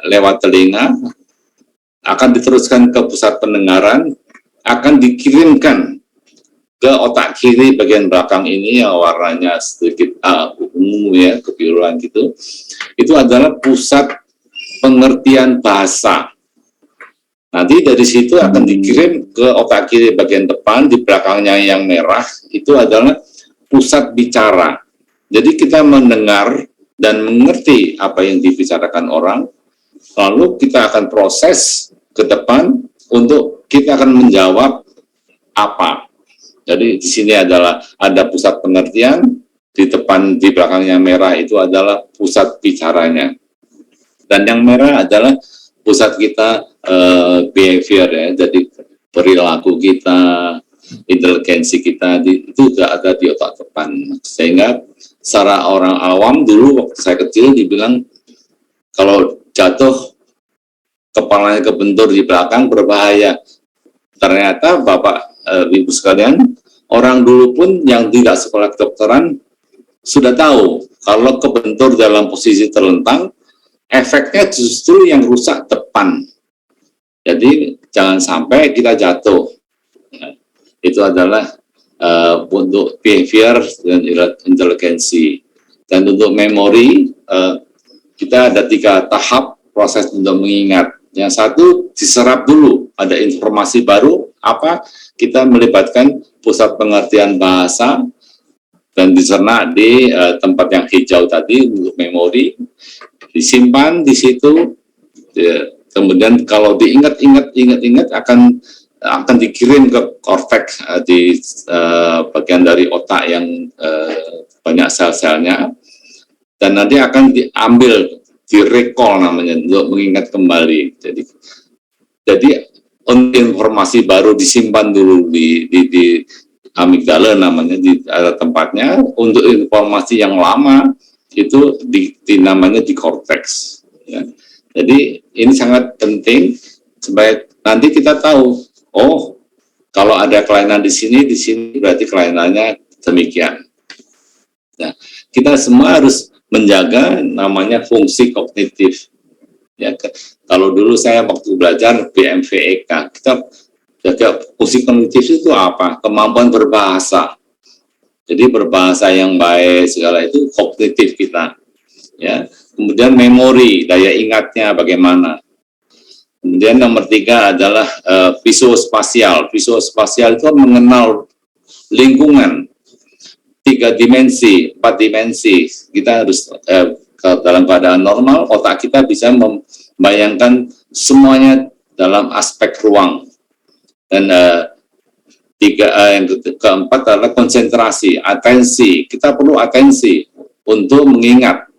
lewat telinga, akan diteruskan ke pusat pendengaran, akan dikirimkan ke otak kiri bagian belakang ini yang warnanya sedikit ungu ya, kebiruan gitu. Itu adalah pusat pengertian bahasa. Nanti dari situ akan dikirim ke otak kiri bagian depan, di belakangnya yang merah, itu adalah pusat bicara. Jadi kita mendengar dan mengerti apa yang dibicarakan orang, lalu kita akan proses ke depan untuk kita akan menjawab apa. Jadi di sini adalah ada pusat pengertian, di depan, di belakangnya merah itu adalah pusat bicaranya. Dan yang merah adalah pusat kita behavior ya, jadi perilaku kita, inteligensi kita, itu juga ada di otak depan. Sehingga secara orang awam dulu waktu saya kecil dibilang kalau jatuh kepalanya kebentur di belakang berbahaya. Ternyata Bapak Ibu sekalian, orang dulu pun yang tidak sekolah kedokteran sudah tahu kalau kebentur dalam posisi terlentang, efeknya justru yang rusak depan. Jadi jangan sampai kita jatuh. Itu adalah untuk behavior dan inteligensi. Dan untuk memori, kita ada 3 tahap proses untuk mengingat. Yang satu, diserap dulu, ada informasi baru, apa, kita melibatkan pusat pengertian bahasa, dan dicerna di tempat yang hijau tadi untuk memori, disimpan di situ, kemudian kalau diingat akan dikirim ke korteks di bagian dari otak yang banyak sel-selnya, dan nanti akan diambil, direcall namanya, untuk mengingat kembali. Jadi informasi baru disimpan dulu di amigdala namanya, di tempatnya. Untuk informasi yang lama itu namanya di korteks. Ya. Jadi ini sangat penting supaya nanti kita tahu, oh kalau ada kelainan di sini berarti kelainannya demikian. Nah, kita semua harus menjaga namanya fungsi kognitif. Ya, kalau dulu saya waktu belajar BMVEK, kita jaga fungsi kognitif itu apa? Kemampuan berbahasa. Jadi berbahasa yang baik segala itu kognitif kita. Ya, kemudian memori, daya ingatnya bagaimana. Kemudian nomor 3 adalah visuospasial. Visuospasial itu mengenal lingkungan. 3 dimensi, 4 dimensi, kita harus dalam keadaan normal, otak kita bisa membayangkan semuanya dalam aspek ruang. Dan yang keempat adalah konsentrasi, atensi. Kita perlu atensi untuk mengingat.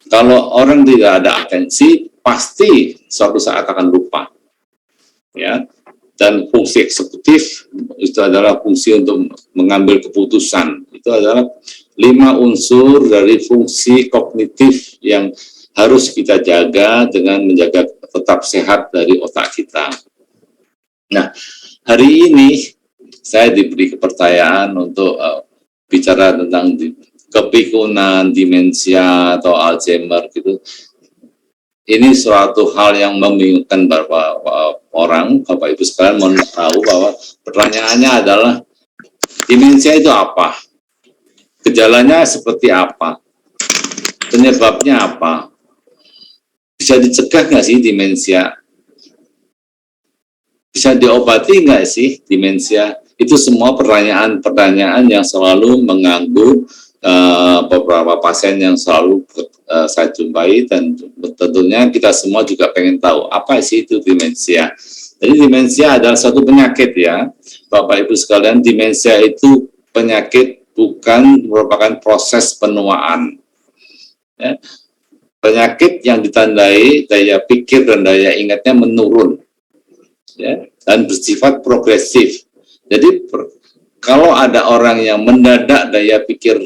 Kalau orang tidak ada atensi, pasti suatu saat akan lupa. Ya. Dan fungsi eksekutif itu adalah fungsi untuk mengambil keputusan. Itu adalah 5 unsur dari fungsi kognitif yang harus kita jaga dengan menjaga tetap sehat dari otak kita. Nah, hari ini saya diberi kepercayaan untuk bicara tentang kepikunan, demensia atau Alzheimer gitu. Ini suatu hal yang membingungkan beberapa orang. Bapak Ibu sekalian mau tahu bahwa pertanyaannya adalah demensia itu apa? Gejalanya seperti apa? Penyebabnya apa? Bisa dicegah nggak sih demensia? Bisa diobati nggak sih demensia? Itu semua pertanyaan-pertanyaan yang selalu mengganggu beberapa pasien yang selalu saya jumpai, dan tentunya kita semua juga pengen tahu apa sih itu demensia. Jadi demensia adalah suatu penyakit ya, Bapak Ibu sekalian. Demensia itu penyakit, bukan merupakan proses penuaan. Ya. Penyakit yang ditandai daya pikir dan daya ingatnya menurun, ya, dan bersifat progresif. Jadi kalau ada orang yang mendadak daya pikir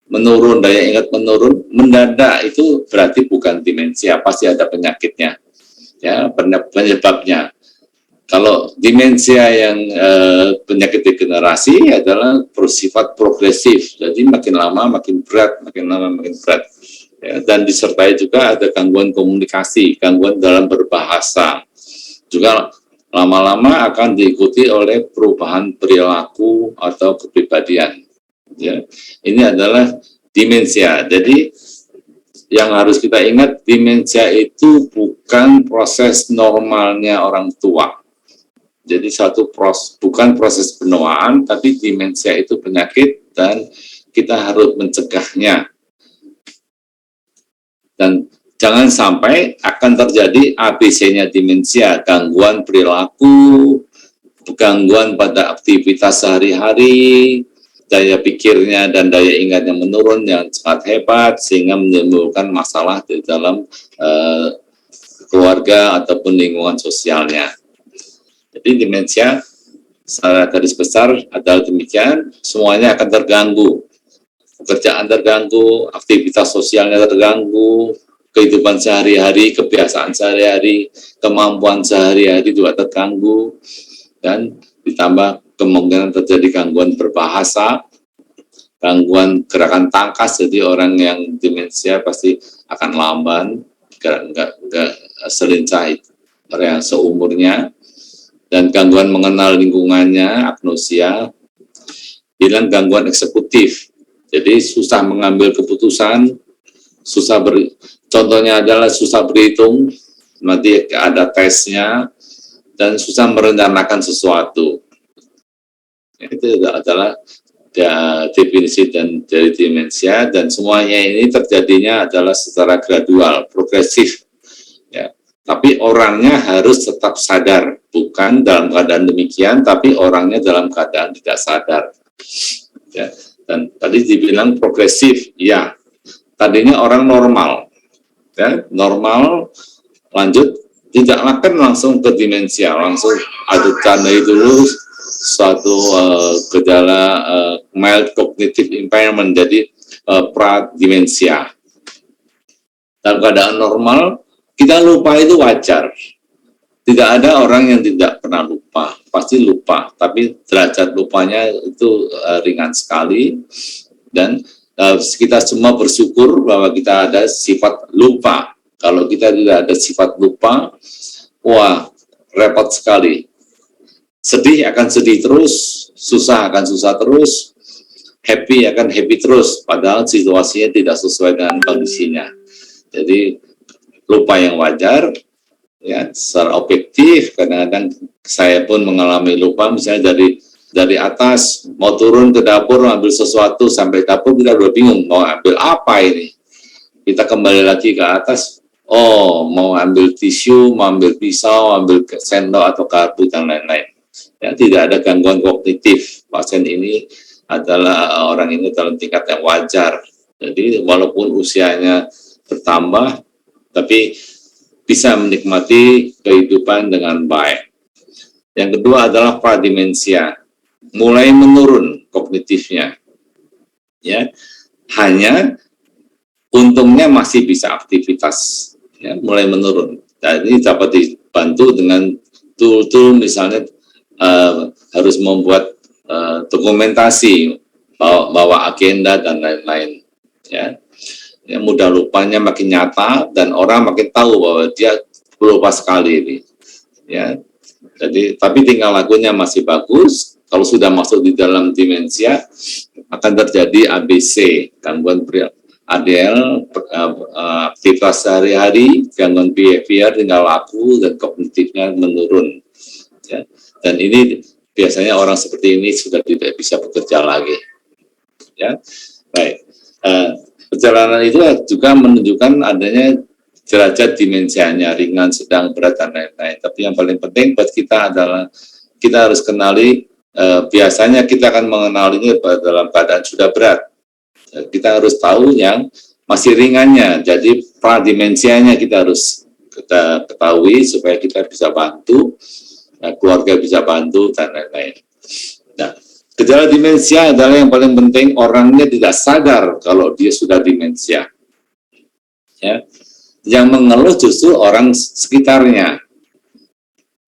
menurun, daya ingat menurun, mendadak, itu berarti bukan demensia, pasti ada penyakitnya, ya, penyebabnya. Kalau demensia yang penyakit degenerasi adalah bersifat progresif, jadi makin lama makin berat, makin lama makin berat. ya, dan disertai juga ada gangguan komunikasi, gangguan dalam berbahasa. Juga lama-lama akan diikuti oleh perubahan perilaku atau kepribadian. Ya, ini adalah demensia. Jadi yang harus kita ingat, demensia itu bukan proses normalnya orang tua. Jadi bukan proses penuaan, tapi demensia itu penyakit dan kita harus mencegahnya. Dan jangan sampai akan terjadi ABC-nya demensia, gangguan perilaku, gangguan pada aktivitas sehari-hari, daya pikirnya dan daya ingatnya menurun yang sangat hebat, sehingga menimbulkan masalah di dalam keluarga ataupun lingkungan sosialnya. Jadi demensia secara garis besar adalah demikian, semuanya akan terganggu. Pekerjaan terganggu, aktivitas sosialnya terganggu, kehidupan sehari-hari, kebiasaan sehari-hari, kemampuan sehari-hari juga terganggu, dan ditambah kemungkinan terjadi gangguan berbahasa, gangguan gerakan tangkas. Jadi orang yang demensia pasti akan lamban, nggak selincah orang yang seumurnya, dan gangguan mengenal lingkungannya, agnosia, hilang gangguan eksekutif. Jadi susah mengambil keputusan, contohnya adalah susah berhitung, nanti ada tesnya, dan susah merencanakan sesuatu. Itu adalah definisi dari demensia, dan semuanya ini terjadinya adalah secara gradual, progresif. Ya. Tapi orangnya harus tetap sadar, bukan dalam keadaan demikian, tapi orangnya dalam keadaan tidak sadar. Ya. Dan tadi dibilang progresif, ya. Tadinya orang normal, ya, normal, lanjut, tidak akan langsung ke demensia, langsung ada tandai dulu suatu gejala mild cognitive impairment, jadi pra-demensia. Dalam keadaan normal, kita lupa itu wajar. Tidak ada orang yang tidak pernah lupa, pasti lupa, tapi derajat lupanya itu ringan sekali, dan kita semua bersyukur bahwa kita ada sifat lupa. Kalau kita tidak ada sifat lupa, wah, repot sekali. Sedih akan sedih terus, susah akan susah terus, happy akan happy terus, padahal situasinya tidak sesuai dengan kondisinya. Jadi lupa yang wajar, ya, secara objektif. Kadang-kadang saya pun mengalami lupa, misalnya dari atas mau turun ke dapur ambil sesuatu, sampai dapur kita udah bingung mau ambil apa ini. Kita kembali lagi ke atas, oh mau ambil tisu, mau ambil pisau, ambil sendok atau garpu dan lain-lain. Ya, tidak ada gangguan kognitif. Pasien ini adalah orang ini dalam tingkat yang wajar. Jadi walaupun usianya bertambah, tapi bisa menikmati kehidupan dengan baik. Yang kedua adalah prademensia, mulai menurun kognitifnya. Ya, hanya untungnya masih bisa aktivitas, ya, mulai menurun. Dan ini dapat dibantu dengan tool-tool, misalnya harus membuat dokumentasi, bawa agenda dan lain-lain. Ya. Ya, mudah lupanya makin nyata dan orang makin tahu bahwa dia lupa sekali ini. Ya, jadi tapi tingkah lakunya masih bagus. Kalau sudah masuk di dalam demensia akan terjadi ABC, gangguan ADL, aktivitas sehari-hari, gangguan behavior, tingkah laku, dan kognitifnya menurun. Ya, dan ini biasanya orang seperti ini sudah tidak bisa bekerja lagi. Ya, baik. Perjalanan itu juga menunjukkan adanya derajat demensianya, ringan, sedang, berat, dan lain-lain. Tapi yang paling penting buat kita adalah kita harus kenali, biasanya kita akan mengenalinya dalam keadaan sudah berat. Kita harus tahu yang masih ringannya, jadi prademensianya kita harus ketahui supaya kita bisa bantu, keluarga bisa bantu, dan lain-lain. Nah, gejala demensia adalah yang paling penting, orangnya tidak sadar kalau dia sudah demensia. Ya. Yang mengeluh justru orang sekitarnya.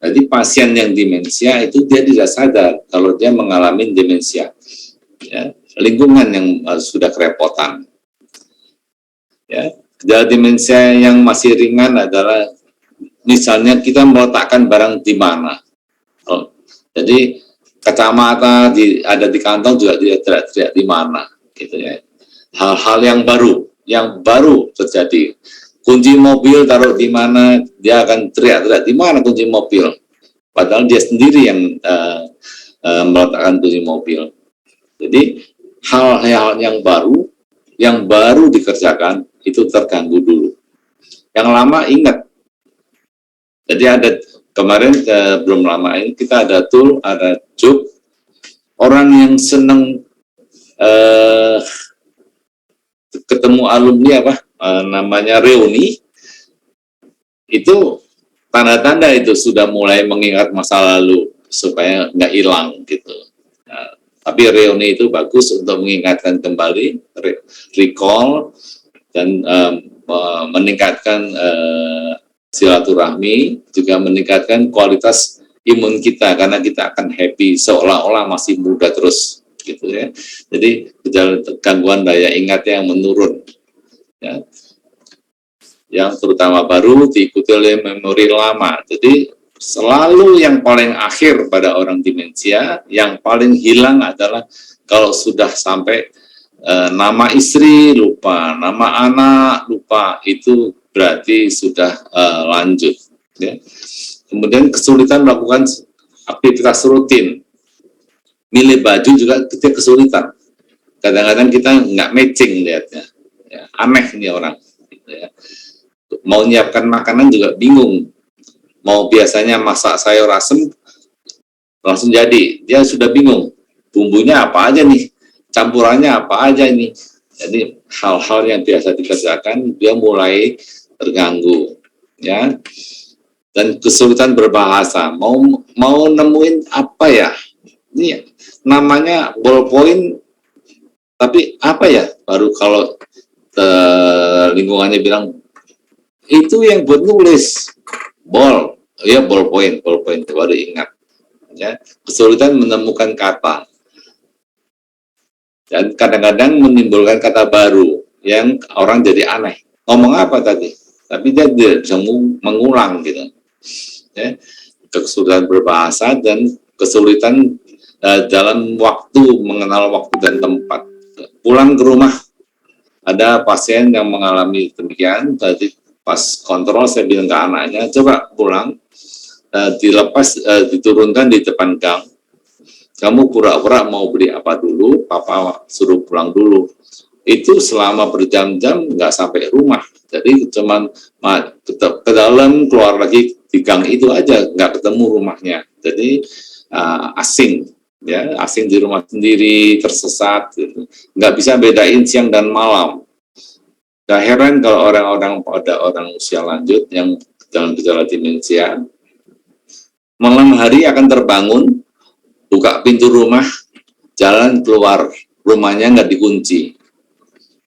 Jadi pasien yang demensia itu dia tidak sadar kalau dia mengalami demensia. Ya. Lingkungan yang sudah kerepotan. Ya. Gejala demensia yang masih ringan adalah misalnya kita meletakkan barang di mana. Jadi kacamata ada di kantong juga dia teriak-teriak di mana, gitu ya. Hal-hal yang baru terjadi. Kunci mobil taruh di mana, dia akan teriak-teriak di mana kunci mobil. Padahal dia sendiri yang meletakkan kunci mobil. Jadi hal-hal yang baru dikerjakan itu terganggu dulu. Yang lama ingat. Jadi ada kemarin belum lama ini kita ada tool, ada job orang yang senang ketemu alumni namanya reuni, itu tanda-tanda itu sudah mulai mengingat masa lalu supaya nggak hilang gitu. Nah, tapi reuni itu bagus untuk mengingatkan kembali, recall dan meningkatkan silaturahmi, juga meningkatkan kualitas imun kita karena kita akan happy seolah-olah masih muda terus gitu ya. Jadi gangguan daya ingat yang menurun ya. Yang terutama baru diikuti oleh memori lama. Jadi selalu yang paling akhir pada orang demensia, yang paling hilang adalah kalau sudah sampai nama istri lupa, nama anak lupa, itu berarti sudah lanjut. Ya. Kemudian kesulitan melakukan aktivitas rutin, milih baju juga kita kesulitan. Kadang-kadang kita nggak matching lihatnya, ya, aneh nih orang. Gitu ya. Mau nyiapkan makanan juga bingung. Mau biasanya masak sayur asem langsung jadi, dia sudah bingung. Bumbunya apa aja nih, campurannya apa aja ini. Jadi hal-hal yang biasa dikerjakan dia mulai terganggu, ya. Dan kesulitan berbahasa. Mau nemuin apa ya? Ini namanya ballpoint, tapi apa ya? Baru kalau lingkungannya bilang itu yang buat nulis ballpoint baru ingat. Ya, kesulitan menemukan kata dan kadang-kadang menimbulkan kata baru yang orang jadi aneh. Ngomong apa tadi? Tapi dia tidak bisa mengulang gitu. Ya, kesulitan berbahasa dan kesulitan dalam waktu, mengenal waktu dan tempat. Pulang ke rumah, ada pasien yang mengalami demikian. Tadi pas kontrol saya bilang ke anaknya, coba pulang, dilepas, diturunkan di depan gang. Kamu pura-pura mau beli apa dulu, papa suruh pulang dulu. Itu selama berjam-jam nggak sampai rumah. Jadi cuman ke dalam, keluar lagi di gang itu aja, nggak ketemu rumahnya. Jadi asing, ya, asing di rumah sendiri, tersesat, gitu. Nggak bisa bedain siang dan malam. Gak heran kalau orang-orang pada orang usia lanjut yang dalam gejala demensia, malam hari akan terbangun, buka pintu rumah, jalan keluar, rumahnya nggak dikunci,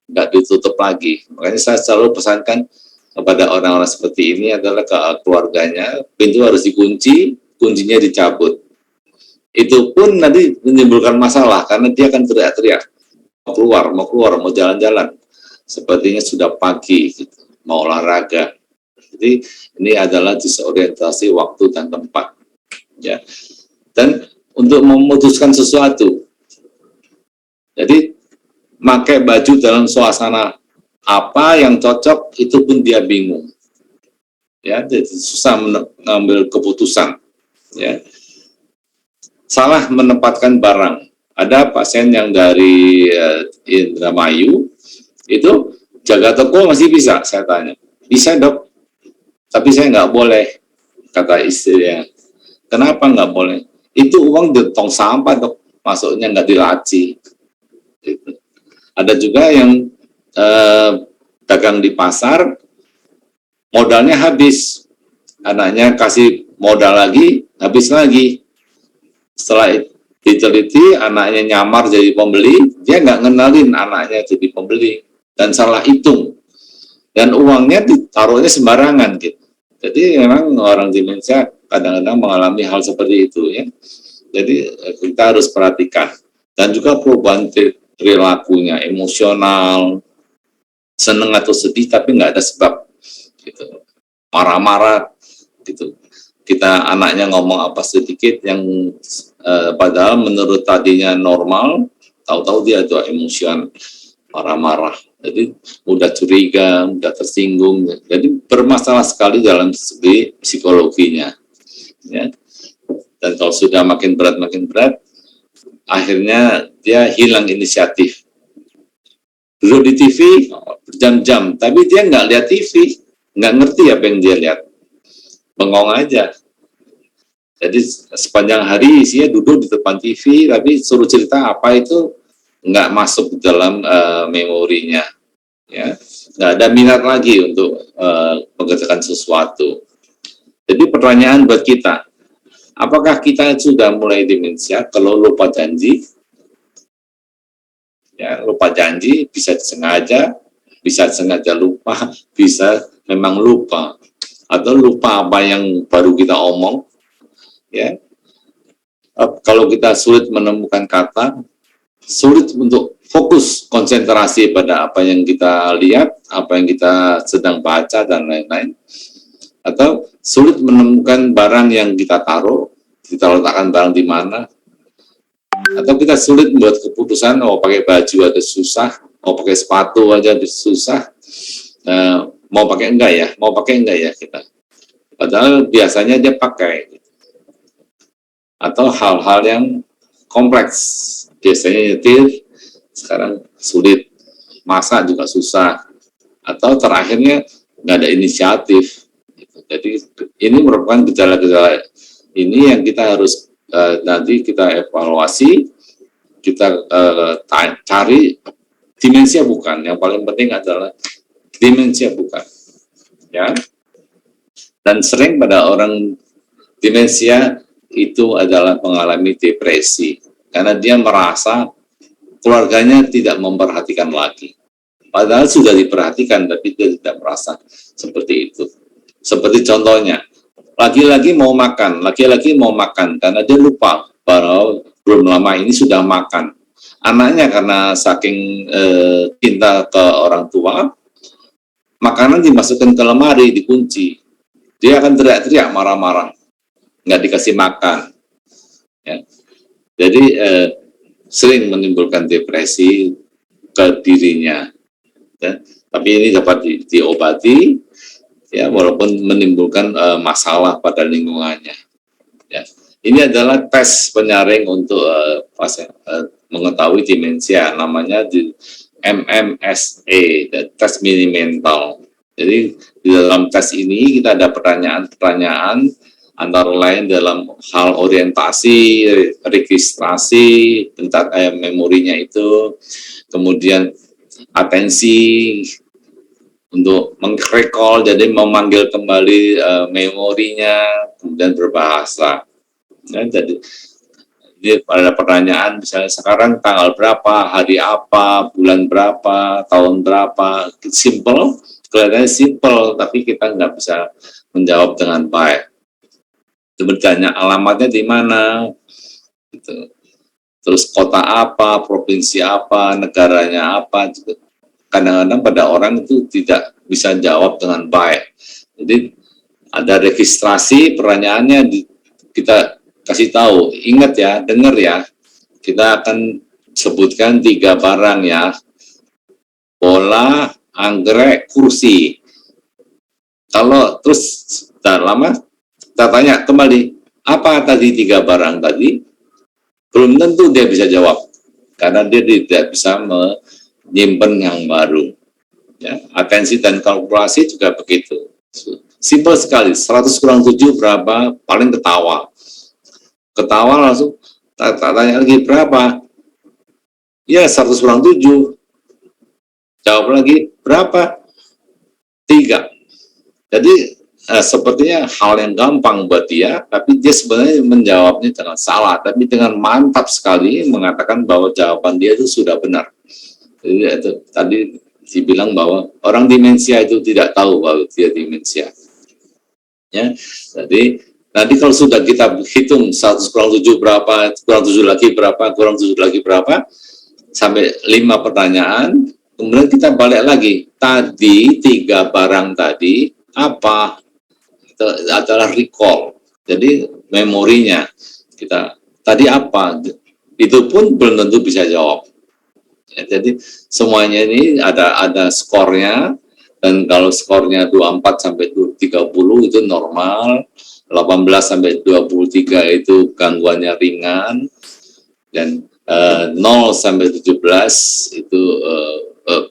nggak ditutup lagi. Makanya saya selalu pesankan kepada orang-orang seperti ini adalah ke keluarganya, pintu harus dikunci, kuncinya dicabut. Itu pun nanti menimbulkan masalah, karena dia akan teriak-teriak, mau keluar, mau jalan-jalan. Sepertinya sudah pagi, gitu, mau olahraga. Jadi ini adalah disorientasi waktu dan tempat. Ya. Dan untuk memutuskan sesuatu, jadi pakai baju dalam suasana apa yang cocok, itu pun dia bingung. Ya, jadi susah mengambil keputusan. Ya. Salah menempatkan barang. Ada pasien yang dari Indramayu, itu jaga toko masih bisa, saya tanya. Bisa dok, tapi saya nggak boleh, kata istrinya. Kenapa nggak boleh? Itu uang di tong sampah dok, masuknya nggak dilaci. Gitu. Ada juga yang dagang di pasar, modalnya habis, anaknya kasih modal lagi, habis lagi. Setelah diteliti, anaknya nyamar jadi pembeli, dia nggak ngenalin anaknya jadi pembeli dan salah hitung, dan uangnya ditaruhnya sembarangan gitu. Jadi memang orang demensia kadang-kadang mengalami hal seperti itu ya. Jadi kita harus perhatikan, dan juga perubahan perilakunya, emosional, seneng atau sedih tapi nggak ada sebab, gitu. Marah-marah, gitu. Kita anaknya ngomong apa sedikit yang padahal menurut tadinya normal, tahu-tahu dia tuh emosian, marah-marah. Jadi mudah curiga, mudah tersinggung. Jadi bermasalah sekali dalam segi psikologinya. Ya. Dan kalau sudah makin berat, akhirnya dia hilang inisiatif. Duduk di TV berjam-jam, tapi dia nggak lihat TV, nggak ngerti apa yang dia lihat, bengong aja. Jadi sepanjang hari isinya duduk di depan TV, tapi suruh cerita apa itu nggak masuk dalam memorinya, ya, nggak ada minat lagi untuk mengerjakan sesuatu. Jadi pertanyaan buat kita, apakah kita sudah mulai demensia kalau lupa janji? Ya, lupa janji bisa disengaja lupa, bisa memang lupa, atau lupa apa yang baru kita omong. Ya, kalau kita sulit menemukan kata, sulit untuk fokus konsentrasi pada apa yang kita lihat, apa yang kita sedang baca dan lain-lain, atau sulit menemukan barang yang kita taruh, kita letakkan barang di mana, atau kita sulit membuat keputusan, oh pakai baju aja susah, mau pakai sepatu aja susah, mau pakai enggak ya kita, padahal biasanya dia pakai. Atau hal-hal yang kompleks, biasanya nyetir, sekarang sulit, masak juga susah, atau terakhirnya nggak ada inisiatif. Jadi ini merupakan gejala-gejala ini yang kita harus nanti kita evaluasi, kita cari demensia bukan, yang paling penting adalah demensia bukan, ya. Dan sering pada orang demensia itu adalah mengalami depresi karena dia merasa keluarganya tidak memperhatikan lagi, padahal sudah diperhatikan tapi dia tidak merasa seperti itu. Seperti contohnya, laki-laki mau makan karena dia lupa bahwa belum lama ini sudah makan. Anaknya karena saking cinta ke orang tua, makanan dimasukkan ke lemari, dikunci, dia akan teriak-teriak marah-marah, nggak dikasih makan, ya. Jadi sering menimbulkan depresi ke dirinya, ya. Tapi ini dapat diobati, ya, walaupun menimbulkan masalah pada lingkungannya, ya. Ini adalah tes penyaring untuk pasien mengetahui demensia, namanya di MMSE, tes mini mental. Jadi di dalam tes ini kita ada pertanyaan-pertanyaan, antara lain dalam hal orientasi, registrasi, tentang memorinya itu, kemudian atensi untuk meng-recall, jadi memanggil kembali memorinya, kemudian berbahasa. Ya, jadi ini ada pertanyaan, misalnya sekarang tanggal berapa, hari apa, bulan berapa, tahun berapa, simple, kelihatannya simple, tapi kita nggak bisa menjawab dengan baik. Bertanya alamatnya di mana, gitu. Terus kota apa, provinsi apa, negaranya apa. Kadang-kadang pada orang itu tidak bisa jawab dengan baik. Jadi ada registrasi, pertanyaannya kita kasih tahu, ingat ya, dengar ya, kita akan sebutkan 3 barang ya, bola, anggrek, kursi. Kalau terus tak lama, kita tanya kembali, apa tadi 3 barang tadi? Belum tentu dia bisa jawab, karena dia tidak bisa menyimpan yang baru. Ya, atensi dan kalkulasi juga begitu. Simpel sekali, 100 kurang 7 berapa? Paling ketawa. Ketawa langsung, tak tanya lagi berapa? Ya, 100 kurang 7. Jawab lagi, berapa? 3. Jadi, sepertinya hal yang gampang buat dia, tapi dia sebenarnya menjawabnya dengan salah, tapi dengan mantap sekali mengatakan bahwa jawaban dia itu sudah benar. Jadi itu, tadi dibilang bahwa orang demensia itu tidak tahu bahwa dia demensia. Ya, jadi nanti kalau sudah kita hitung 100 kurang 7 berapa, kurang 7 lagi berapa, kurang 7 lagi berapa, sampai 5 pertanyaan, kemudian kita balik lagi. tadi 3 barang tadi apa? Itu adalah recall. Jadi memorinya kita tadi apa? Itu pun belum tentu bisa jawab. Ya, jadi semuanya ini ada skornya, dan kalau skornya 24 sampai 30 itu normal, 18 sampai 23 itu gangguannya ringan, dan 0 sampai 17 itu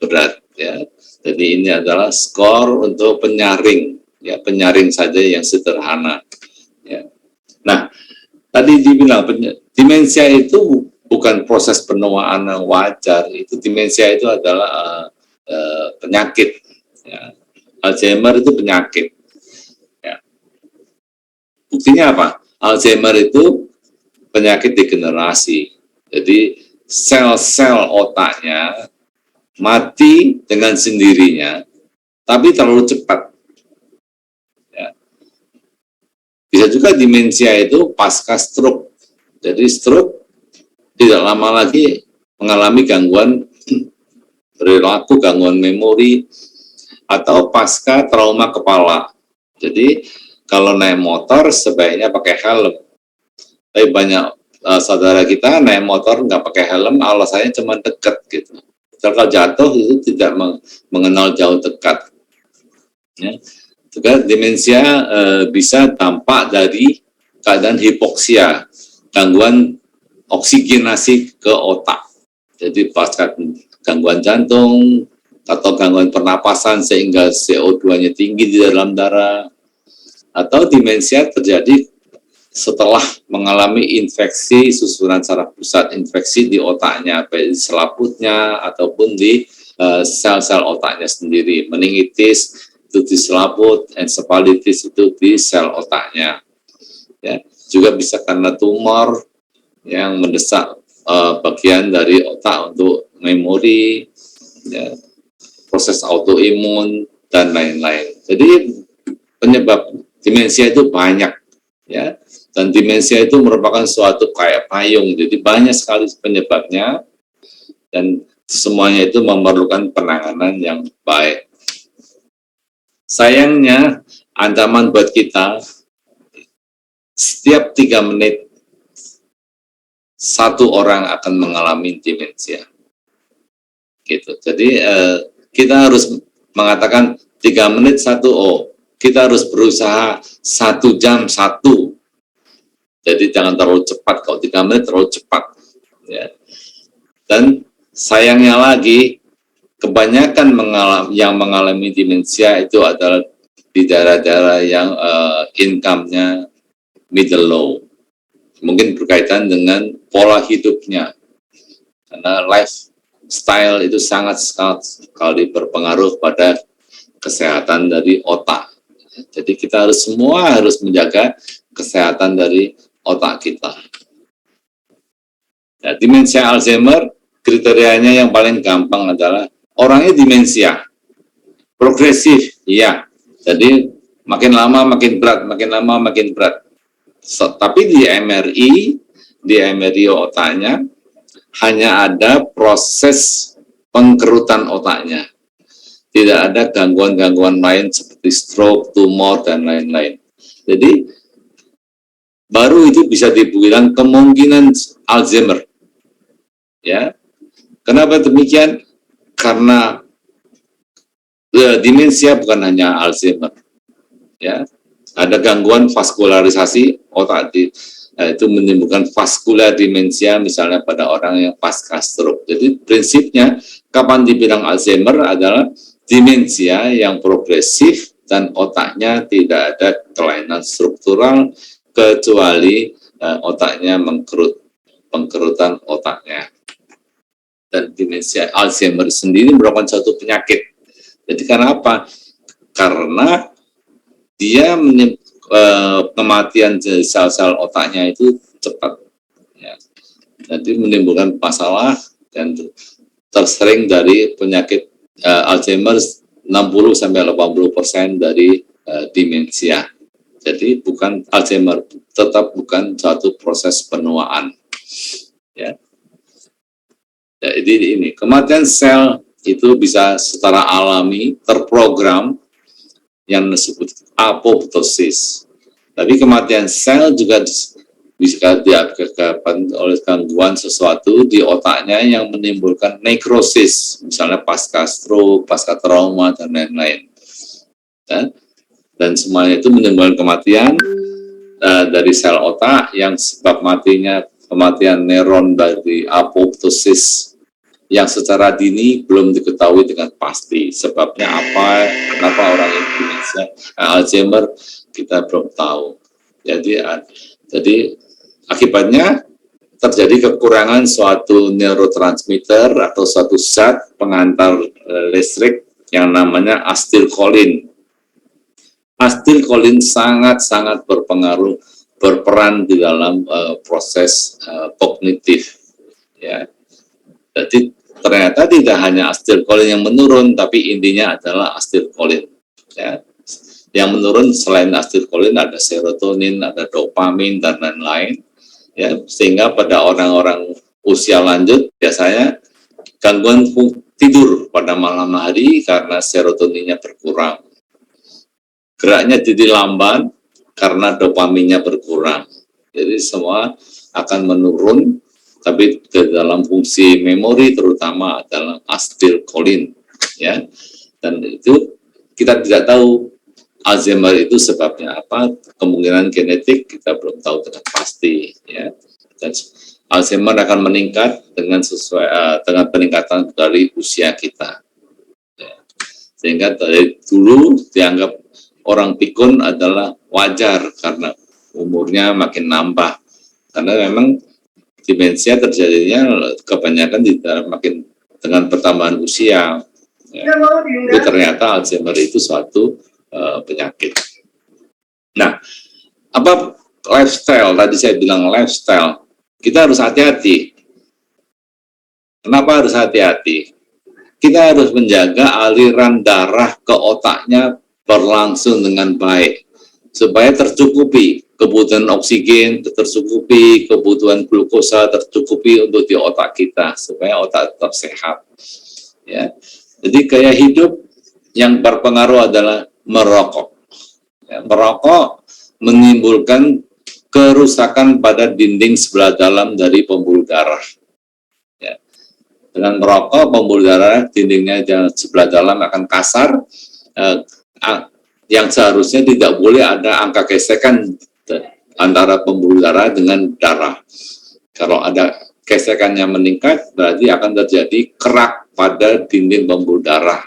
berat ya. Jadi ini adalah skor untuk penyaring ya, penyaring saja yang sederhana ya. Nah, tadi dibilang demensia itu bukan proses penuaan yang wajar, itu demensia itu adalah penyakit ya. Alzheimer itu penyakit ya. Buktinya apa? Alzheimer itu penyakit degenerasi. Jadi sel-sel otaknya mati dengan sendirinya, tapi terlalu cepat. Ya. Bisa juga demensia itu pasca stroke. Jadi stroke tidak lama lagi mengalami gangguan perilaku, gangguan memori, atau pasca trauma kepala. Jadi kalau naik motor sebaiknya pakai helm. Tapi banyak saudara kita naik motor nggak pakai helm, alasannya cuma dekat gitu. Kalau jatuh itu tidak mengenal jauh dekat. Ya. Juga demensia bisa tampak dari keadaan hipoksia, gangguan oksigenasi ke otak. Jadi pasca gangguan jantung atau gangguan pernapasan sehingga CO2-nya tinggi di dalam darah, atau demensia terjadi setelah mengalami infeksi susunan saraf pusat, infeksi di otaknya, baik di selaputnya ataupun di sel-sel otaknya sendiri. Meningitis itu di selaput, encephalitis itu di sel otaknya. Ya, juga bisa karena tumor yang mendesak bagian dari otak untuk memori, ya, proses autoimun dan lain-lain. Jadi penyebab demensia itu banyak, ya, dan demensia itu merupakan suatu kayak payung, jadi banyak sekali penyebabnya, dan semuanya itu memerlukan penanganan yang baik. Sayangnya, ancaman buat kita, setiap 3 menit, 1 orang akan mengalami demensia. Gitu. Jadi kita harus mengatakan 3 menit 1, kita harus berusaha 1 jam 1. Jadi jangan terlalu cepat, kalau 3 menit terlalu cepat. Ya. Dan sayangnya lagi, kebanyakan yang mengalami demensia itu adalah di daerah-daerah yang income-nya middle low. Mungkin berkaitan dengan pola hidupnya. Karena lifestyle itu sangat sekali berpengaruh pada kesehatan dari otak. Jadi kita semua harus menjaga kesehatan dari otak kita. Ya, demensia Alzheimer, kriterianya yang paling gampang adalah orangnya demensia, progresif, iya. Jadi makin lama makin berat, makin lama makin berat. Tapi di MRI otaknya hanya ada proses pengkerutan otaknya. Tidak ada gangguan-gangguan lain seperti stroke, tumor, dan lain-lain. Jadi baru itu bisa dibilang kemungkinan Alzheimer. Ya, kenapa demikian? Karena demensia bukan hanya Alzheimer, ya, ada gangguan vaskularisasi otak itu menimbulkan vaskular demensia, misalnya pada orang yang pasca stroke. Jadi prinsipnya kapan dibilang Alzheimer adalah demensia yang progresif dan otaknya tidak ada kelainan struktural kecuali otaknya pengkerutan otaknya. Dan demensia Alzheimer sendiri merupakan suatu penyakit. Jadi karena apa? Karena dia kematian sel-sel otaknya itu cepat. Ya. Jadi menimbulkan masalah, dan tersering dari penyakit Alzheimer 60-80% dari demensia. Jadi bukan Alzheimer, tetap bukan suatu proses penuaan. Ya. Jadi ini kematian sel itu bisa secara alami terprogram yang disebut apoptosis. Tapi kematian sel juga bisa diakibatkan oleh gangguan sesuatu di otaknya yang menimbulkan nekrosis, misalnya pasca stroke, pasca trauma, dan lain-lain. Ya. Dan semuanya itu menimbulkan kematian dari sel otak yang sebab matinya kematian neuron dari apoptosis yang secara dini belum diketahui dengan pasti. Sebabnya apa, kenapa orang Indonesia Alzheimer, kita belum tahu. Jadi akibatnya terjadi kekurangan suatu neurotransmitter atau suatu zat pengantar listrik yang namanya asetilkolin. Asetilkolin sangat-sangat berperan di dalam proses kognitif. Ya. Jadi ternyata tidak hanya asetilkolin yang menurun, tapi intinya adalah asetilkolin. Ya. Yang menurun selain asetilkolin ada serotonin, ada dopamin, dan lain-lain. Ya, sehingga pada orang-orang usia lanjut biasanya gangguan tidur pada malam hari karena serotoninnya berkurang. Geraknya jadi lamban karena dopaminnya berkurang. Jadi semua akan menurun, tapi di dalam fungsi memori terutama adalah asetilkolin, ya. Dan itu kita tidak tahu Alzheimer itu sebabnya apa, kemungkinan genetik kita belum tahu dengan pasti, ya. Dan Alzheimer akan meningkat dengan sesuai dengan peningkatan dari usia kita, ya. Sehingga dari dulu dianggap orang pikun adalah wajar karena umurnya makin nambah, karena memang demensia terjadinya kebanyakan makin dengan pertambahan usia, ya. Jadi ternyata Alzheimer itu suatu penyakit. Nah, apa lifestyle? Tadi saya bilang lifestyle. Kita harus hati-hati. Kenapa harus hati-hati? Kita harus menjaga aliran darah ke otaknya berlangsung dengan baik, supaya tercukupi kebutuhan oksigen, tercukupi kebutuhan glukosa, tercukupi untuk di otak kita, supaya otak tetap sehat. Ya. Jadi gaya hidup yang berpengaruh adalah merokok. Ya, merokok menimbulkan kerusakan pada dinding sebelah dalam dari pembuluh darah. Ya. Dengan merokok, pembuluh darah dindingnya sebelah dalam akan kasar, yang seharusnya tidak boleh ada angka gesekan antara pembuluh darah dengan darah. Kalau ada gesekannya meningkat, berarti akan terjadi kerak pada dinding pembuluh darah.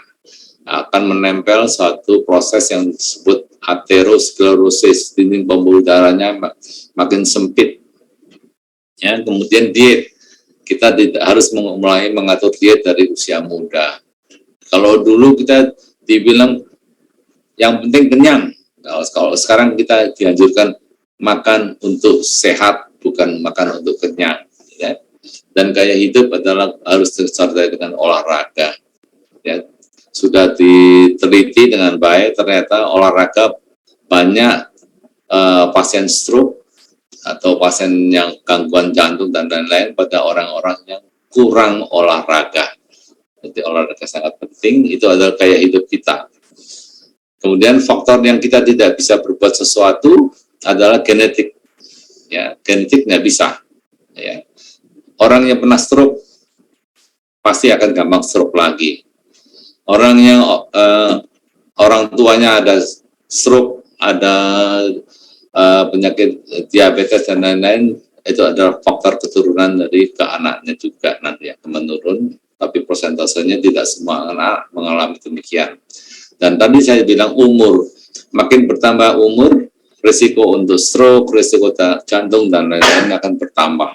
Akan menempel suatu proses yang disebut aterosklerosis, dinding pembuluh darahnya makin sempit. Ya, kemudian diet, kita harus mulai mengatur diet dari usia muda. Kalau dulu kita dibilang yang penting kenyang. Nah, kalau sekarang kita dianjurkan makan untuk sehat, bukan makan untuk kenyang. Ya. Dan gaya hidup adalah harus disertai dengan olahraga. Ya. Sudah diteliti dengan baik, ternyata olahraga banyak pasien stroke atau pasien yang gangguan jantung dan lain-lain pada orang-orang yang kurang olahraga. Jadi olahraga sangat penting, itu adalah gaya hidup kita. Kemudian faktor yang kita tidak bisa berbuat sesuatu adalah genetik. Ya, genetik nggak bisa. Ya. Orang yang pernah stroke pasti akan gampang stroke lagi. Orang yang orang tuanya ada stroke, ada penyakit diabetes dan lain-lain, itu adalah faktor keturunan dari ke anaknya juga nanti akan menurun. Tapi persentasenya tidak semua anak mengalami demikian. Dan tadi saya bilang umur, makin bertambah umur, risiko untuk stroke, risiko jantung, dan lain-lain akan bertambah.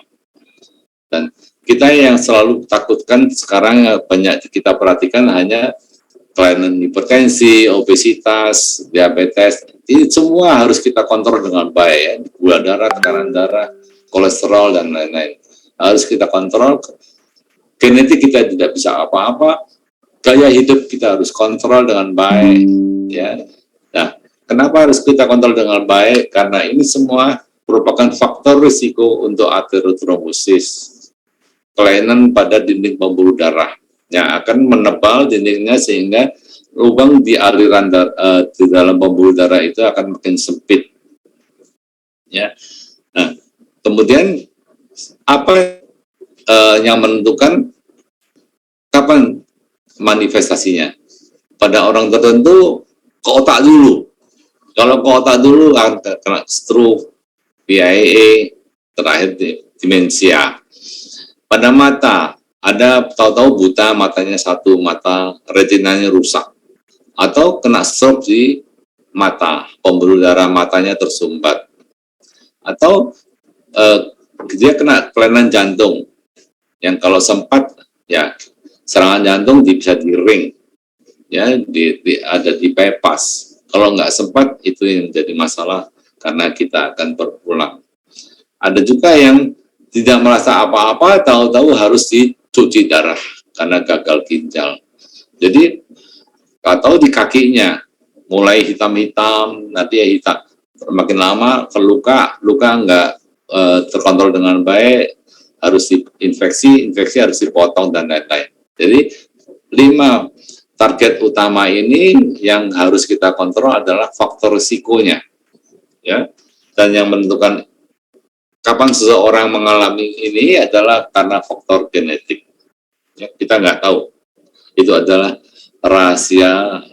Dan kita yang selalu takutkan sekarang banyak kita perhatikan hanya kelainan hipertensi, obesitas, diabetes, ini semua harus kita kontrol dengan baik, ya. Gula darah, tekanan darah, kolesterol, dan lain-lain. Harus kita kontrol, genetik kita tidak bisa apa-apa, gaya hidup kita harus kontrol dengan baik, ya. Nah, kenapa harus kita kontrol dengan baik? Karena ini semua merupakan faktor risiko untuk aterotrombosis, kelainan pada dinding pembuluh darah. yang akan menebal dindingnya sehingga lubang di aliran di dalam pembuluh darah itu akan makin sempit. Ya, nah kemudian apa yang menentukan kapan manifestasinya? Pada orang tertentu ke otak dulu. Kalau ke otak dulu akan kena stroke, PIA, terakhir demensia. Pada mata, ada tahu-tahu buta matanya satu, mata retinanya rusak. Atau kena stroke di mata, pembuluh darah matanya tersumbat. Atau dia kena kelainan jantung, yang kalau sempat, ya serangan jantung bisa di ring, ya ada di bypass. Kalau nggak sempat, itu yang jadi masalah karena kita akan berpulang. Ada juga yang tidak merasa apa-apa, tahu-tahu harus dicuci darah karena gagal ginjal. Jadi atau di kakinya mulai hitam-hitam, nanti ya hitam, makin lama luka nggak terkontrol dengan baik, harus infeksi harus dipotong dan lain-lain. Jadi 5 target utama ini yang harus kita kontrol adalah faktor risikonya, ya. Dan yang menentukan kapan seseorang mengalami ini adalah karena faktor genetik. Ya, kita nggak tahu. Itu adalah rahasia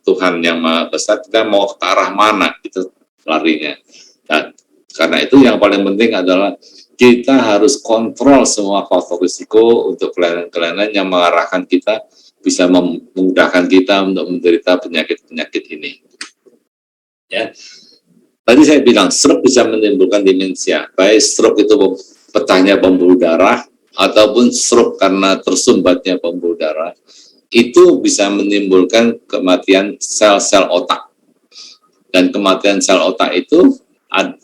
Tuhan yang Maha Besar. Kita mau ke arah mana itu larinya. Dan karena itu yang paling penting adalah kita harus kontrol semua faktor risiko untuk kelainan-kelainan yang mengarahkan kita, bisa memudahkan kita untuk menderita penyakit-penyakit ini. Ya, tadi saya bilang stroke bisa menimbulkan demensia, baik stroke itu pecahnya pembuluh darah ataupun stroke karena tersumbatnya pembuluh darah, itu bisa menimbulkan kematian sel-sel otak. Dan kematian sel otak itu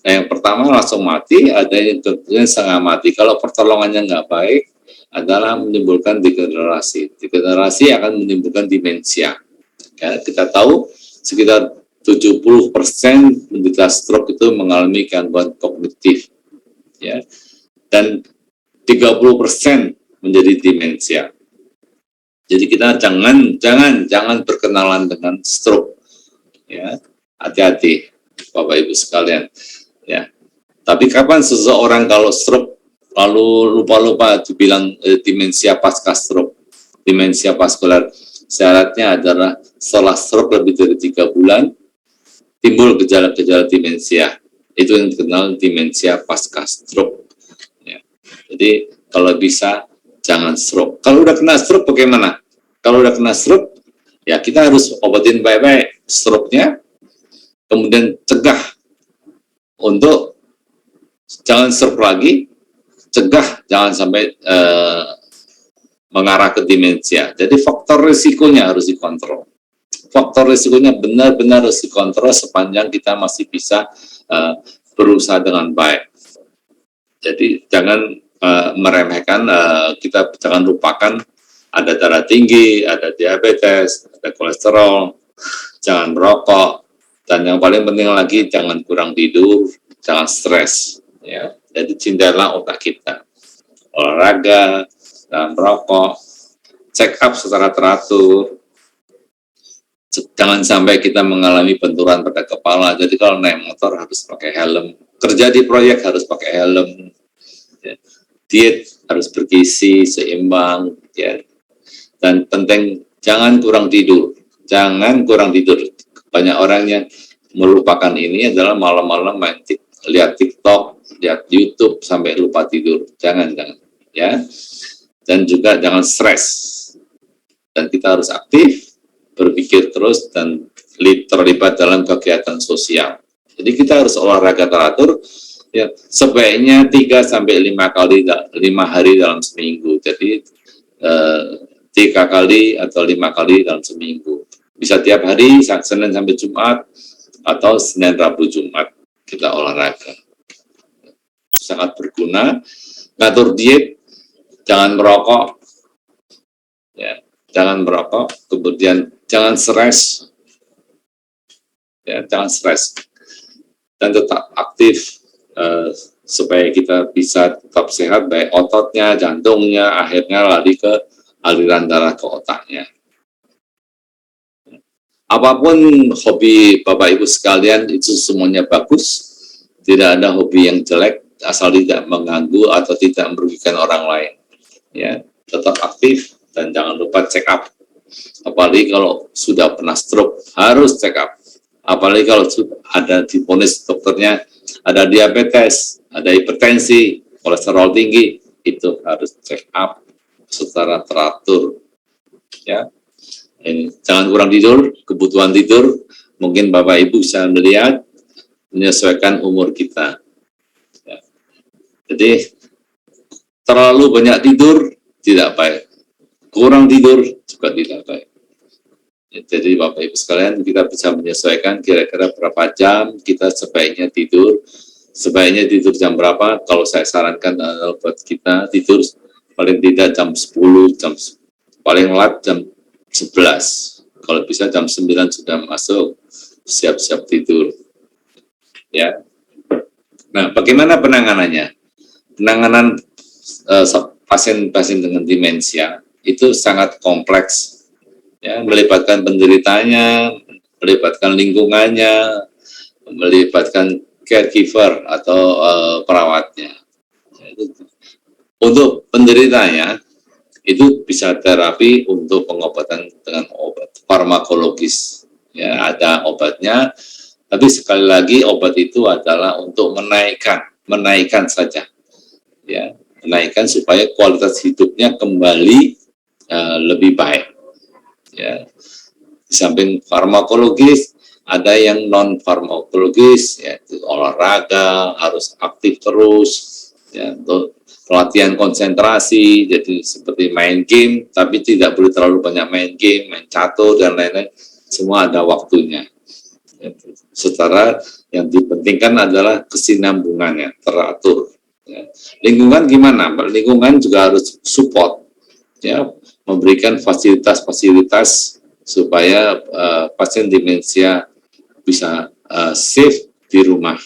yang pertama langsung mati, ada yang kemudian setengah mati. Kalau pertolongannya nggak baik, adalah menimbulkan degenerasi. Degenerasi akan menimbulkan demensia. Ya, kita tahu sekitar 70% menderita stroke itu mengalami gangguan kognitif. Ya. Dan 30% menjadi demensia. Jadi kita jangan berkenalan dengan stroke. Ya, hati-hati Bapak Ibu sekalian, ya. Tapi kapan seseorang kalau stroke lalu lupa-lupa dibilang demensia pasca stroke, demensia vaskular, syaratnya adalah setelah stroke lebih dari 3 bulan timbul gejala-gejala demensia. Itu yang dikenal demensia pasca stroke. Ya. Jadi kalau bisa jangan stroke. Kalau udah kena stroke bagaimana? Kalau udah kena stroke, ya kita harus obatin baik-baik stroke-nya, kemudian cegah untuk jangan stroke lagi, cegah jangan sampai mengarah ke demensia. Jadi faktor risikonya harus dikontrol. Faktor risikonya benar-benar harus dikontrol sepanjang kita masih bisa berusaha dengan baik. Jadi jangan meremehkan, kita jangan lupakan ada darah tinggi, ada diabetes, ada kolesterol, jangan merokok, dan yang paling penting lagi jangan kurang tidur, jangan stres. Ya. Jadi cintailah otak kita, olahraga, jangan merokok, check up secara teratur, jangan sampai kita mengalami benturan pada kepala. Jadi kalau naik motor harus pakai helm, kerja di proyek harus pakai helm, ya. Diet harus bergizi seimbang, ya. Dan penting jangan kurang tidur, Banyak orang yang melupakan ini adalah malam-malam lihat TikTok, lihat YouTube sampai lupa tidur. Jangan, ya. Dan juga jangan stres. Dan kita harus aktif, berpikir terus, dan terlibat dalam kegiatan sosial. Jadi kita harus olahraga teratur, ya, sebaiknya 3-5 hari dalam seminggu. Jadi 3 kali atau 5 kali dalam seminggu. Bisa tiap hari, Senin sampai Jumat, atau Senin, Rabu, Jumat, kita olahraga. Sangat berguna. Ngatur diet, jangan merokok, ya, kemudian jangan stres, ya, dan tetap aktif, supaya kita bisa tetap sehat, baik ototnya, jantungnya, akhirnya lari ke aliran darah ke otaknya. Apapun hobi Bapak Ibu sekalian itu semuanya bagus, tidak ada hobi yang jelek asal tidak mengganggu atau tidak merugikan orang lain. Ya, tetap aktif dan jangan lupa check up. Apalagi kalau sudah pernah stroke harus check up. Apalagi kalau ada divonis dokternya ada diabetes, ada hipertensi, kolesterol tinggi, itu harus check up secara teratur. Ya. Ini, jangan kurang tidur, kebutuhan tidur, mungkin Bapak Ibu bisa melihat, menyesuaikan umur kita. Ya. Jadi, terlalu banyak tidur, tidak baik. Kurang tidur, juga tidak baik. Ya, jadi Bapak Ibu sekalian, kita bisa menyesuaikan kira-kira berapa jam kita sebaiknya tidur. Sebaiknya tidur jam berapa? Kalau saya sarankan buat kita tidur paling tidak jam 10, paling lambat jam 11. Kalau bisa jam 9 sudah masuk, siap-siap tidur. Ya. Nah, bagaimana penanganannya? Penanganan pasien-pasien dengan demensia itu sangat kompleks. Ya, melibatkan penderitanya, melibatkan lingkungannya, melibatkan caregiver atau perawatnya. Untuk penderitanya, itu bisa terapi untuk pengobatan dengan obat farmakologis. Ya, ada obatnya, tapi sekali lagi obat itu adalah untuk menaikkan saja. Ya, menaikkan supaya kualitas hidupnya kembali lebih baik. Ya, di samping farmakologis, ada yang non farmakologis, yaitu olahraga harus aktif terus, ya, untuk pelatihan konsentrasi, jadi seperti main game, tapi tidak boleh terlalu banyak main game, main catur, dan lain-lain, semua ada waktunya. Secara yang dipentingkan adalah kesinambungannya, teratur. Ya. Lingkungan gimana? Lingkungan juga harus support, ya, memberikan fasilitas-fasilitas supaya pasien demensia bisa safe di rumah,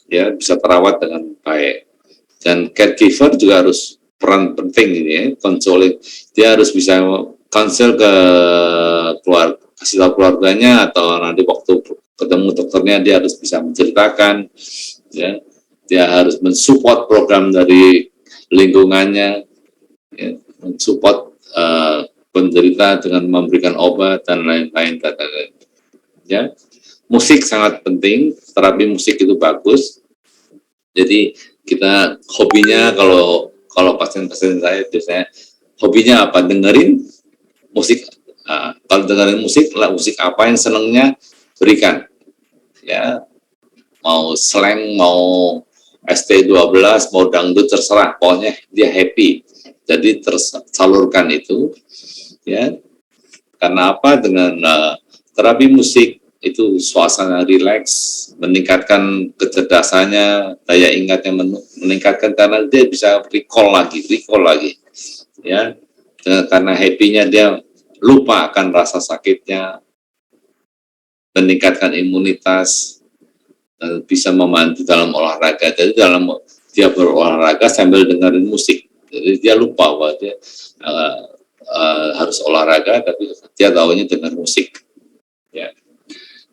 ya, bisa terawat dengan baik. Dan caregiver juga harus peran penting ini, ya, konseling. Dia harus bisa konsel ke keluarga, kasih tahu keluarganya, atau nanti waktu ketemu dokternya dia harus bisa menceritakan, ya. Dia harus mensupport program dari lingkungannya, ya, mensupport penderita dengan memberikan obat dan lain-lain. Ya, musik sangat penting, terapi musik itu bagus. Jadi kita hobinya, kalau pasien-pasien saya biasanya hobinya apa? Dengerin musik. Kalau dengerin musik apa yang senangnya berikan. Ya, mau slang, mau ST12, mau dangdut, terserah. Pokoknya dia happy. Jadi tersalurkan itu. Ya, karena apa? Dengan terapi musik itu suasana rileks, meningkatkan kecerdasannya, daya ingatnya meningkatkan karena dia bisa recall lagi, ya. Karena happy-nya dia lupa akan rasa sakitnya, meningkatkan imunitas, dan bisa membantu dalam olahraga. Jadi dalam dia berolahraga sambil dengerin musik, jadi dia lupa bahwa dia harus olahraga, tapi dia tahunya dengan musik. Ya.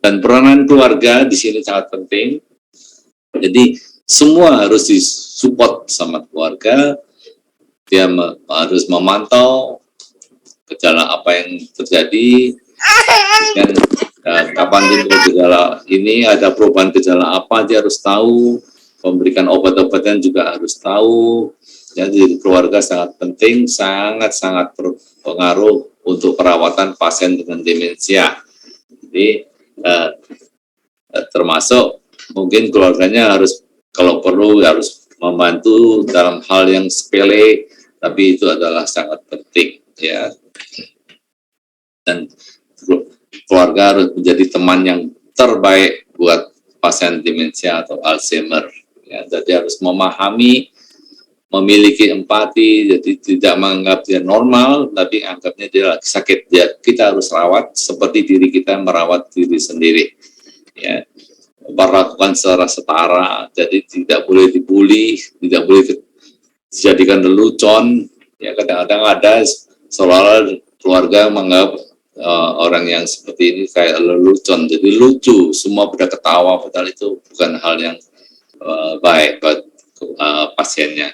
Dan peranan keluarga di sini sangat penting. Jadi semua harus disupport sama keluarga. Dia harus memantau gejala apa yang terjadi, dan kapan timbul gejala ini, ada perubahan gejala apa, dia harus tahu. Memberikan obat-obatan juga harus tahu. Jadi keluarga sangat penting, sangat berpengaruh untuk perawatan pasien dengan demensia. Jadi termasuk mungkin keluarganya harus, kalau perlu harus membantu dalam hal yang sepele, tapi itu adalah sangat penting, ya. Dan keluarga harus menjadi teman yang terbaik buat pasien demensia atau Alzheimer, ya. Jadi harus memahami, memiliki empati, jadi tidak menganggap dia normal, tapi anggapnya dia lagi sakit. Kita harus rawat seperti diri kita merawat diri sendiri. Ya, diperlakukan secara setara, jadi tidak boleh dibully, tidak boleh dijadikan lelucon. Ya, kadang-kadang ada seolah-olah keluarga menganggap orang yang seperti ini kayak lelucon, jadi lucu, semua pada ketawa, padahal itu bukan hal yang baik buat pasiennya.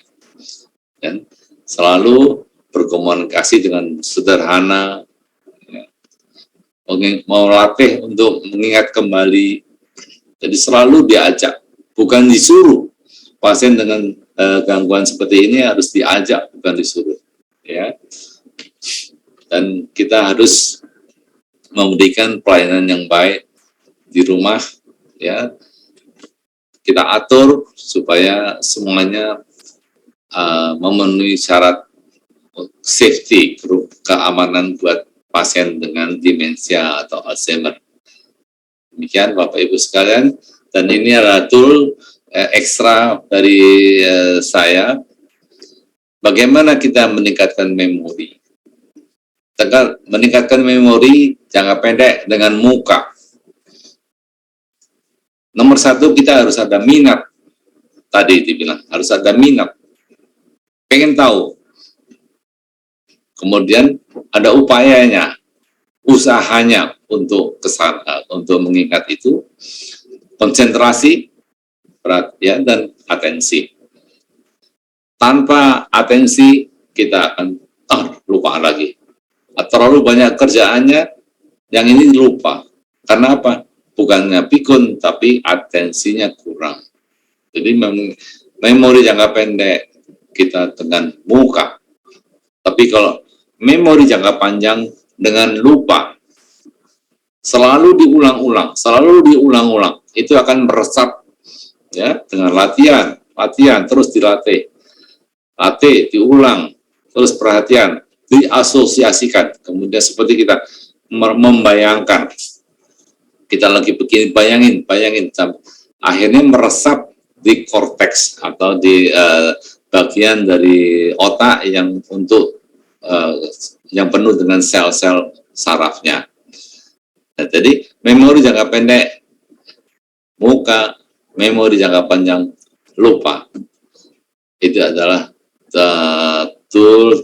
Dan selalu berkomunikasi dengan sederhana, ya, melatih untuk mengingat kembali. Jadi selalu diajak, bukan disuruh. Pasien dengan gangguan seperti ini harus diajak, bukan disuruh. Ya, dan kita harus memberikan pelayanan yang baik di rumah. Ya, kita atur supaya semuanya memenuhi syarat safety, keamanan buat pasien dengan demensia atau Alzheimer. Demikian Bapak Ibu sekalian, dan ini adalah tool ekstra dari saya. Bagaimana kita meningkatkan memori? Meningkatkan memori jangka pendek dengan muka. Nomor satu, kita harus ada minat. Tadi dibilang, harus ada minat. Pengen tahu. Kemudian ada upayanya, usahanya untuk kesana, untuk mengingat itu, konsentrasi, perhatian, dan atensi. Tanpa atensi, kita akan lupa lagi. Terlalu banyak kerjaannya, yang ini lupa. Karena apa? Bukannya pikun, tapi atensinya kurang. Jadi memori jangka pendek kita dengan muka. Tapi kalau memori jangka panjang dengan lupa, selalu diulang-ulang, itu akan meresap, ya, dengan latihan, terus dilatih, diulang, terus perhatian, diasosiasikan, kemudian seperti kita membayangkan, kita lagi begini, bayangin, akhirnya meresap di korteks atau di bagian dari otak yang yang penuh dengan sel-sel sarafnya. Nah, jadi memori jangka pendek muka, memori jangka panjang lupa. Itu adalah tool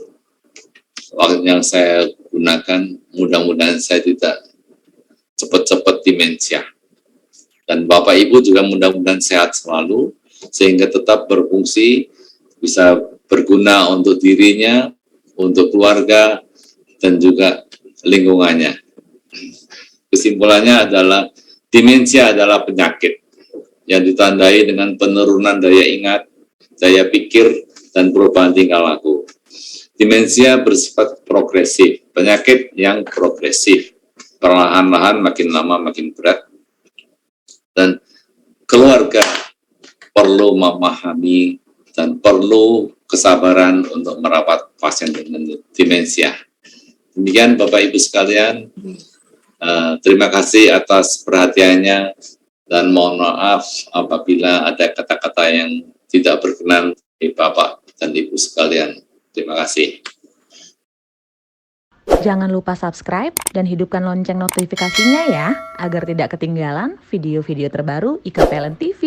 yang saya gunakan. Mudah-mudahan saya tidak cepat-cepat demensia. Dan Bapak Ibu juga mudah-mudahan sehat selalu, sehingga tetap berfungsi, bisa berguna untuk dirinya, untuk keluarga, dan juga lingkungannya. Kesimpulannya adalah, demensia adalah penyakit yang ditandai dengan penurunan daya ingat, daya pikir, dan perubahan tingkah laku. Demensia bersifat progresif, penyakit yang progresif, perlahan-lahan makin lama makin berat, dan keluarga perlu memahami dan perlu kesabaran untuk merawat pasien dengan demensia. Demikian Bapak Ibu sekalian, terima kasih atas perhatiannya, dan mohon maaf apabila ada kata-kata yang tidak berkenan di Bapak dan Ibu sekalian. Terima kasih. Jangan lupa subscribe dan hidupkan lonceng notifikasinya ya, agar tidak ketinggalan video-video terbaru IKPLN TV.